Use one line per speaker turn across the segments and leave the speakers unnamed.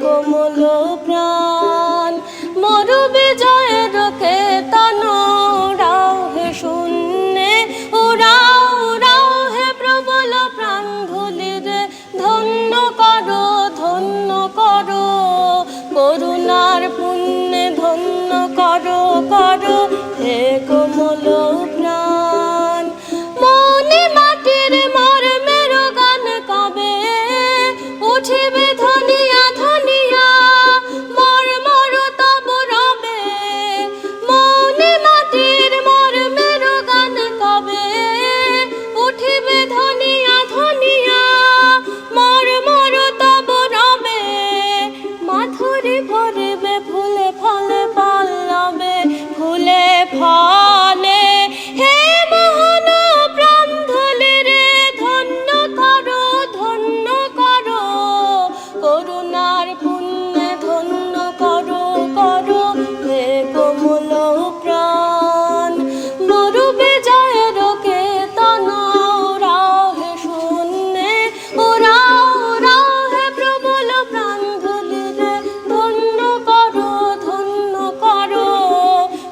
কোমল প্রাণ মরু বিজয়ের কেতন উড়াও হে শূন্যে উড়াও উড়াও হে প্রবল প্রাণ ধুলিরে ধন্য করো করুণার পুণ্যে ধন্য করো করো হে কোমল প্রাণ মনে মাটির মর্মের গান কবে উঠিবে ধনিয়া ধনিয়া মর মর তব রবে মনে মাটির মর্মের গান কবে উঠিবে ধনিয়া ধনিয়া মর মর তব রবে মাধুরী ভরিবে ফুলে ফলে পল্লবে ফুলে ফলে হে মোহন প্রাণ ধুলিরে ধন্য করো করুণার পুণ্যে ধন্য করো করো হে কোমল প্রাণ মরু বিজয়ের কেতন উড়াও হে শূন্যে উড়াও উড়াও হে প্রবল প্রাণ ধুলিরে ধন্য করো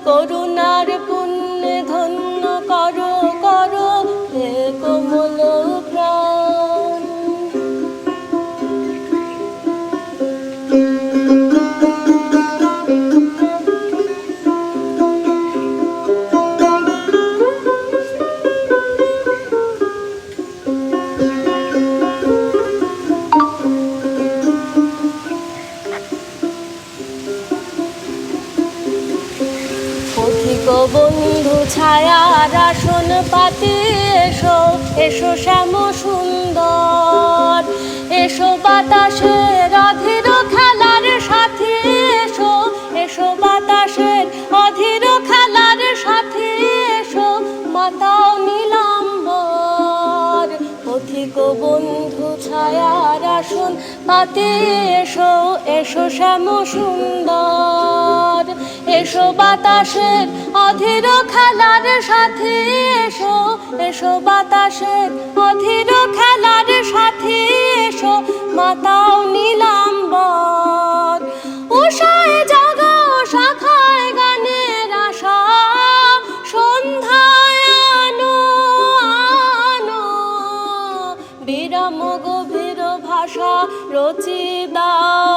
করুণার পুণ্যে ধন্য করো করো হে কোমল প্রাণ। পথিক বন্ধু ছায়ার আসন পাতি এসো এসো শ্যাম সুন্দর এসো বাতাসের অধীর খেলার সাথী এসো এসো বাতাসের অধীর খেলার সাথী এসো মাতাও নীলাম্বর পথিক বন্ধু ছায়ার আসন পাতি এসো এসো শ্যাম সুন্দর এসো বাতাসের অধীর খেলার সাথী এসো এসো বাতাসের অধীর খেলার সাথী এসো মাতাও নীলাম্বর উষায় জাগাও শাখায় গানের আশা সন্ধ্যায় আনো বিরাম গভীর ভাষা রচি দাও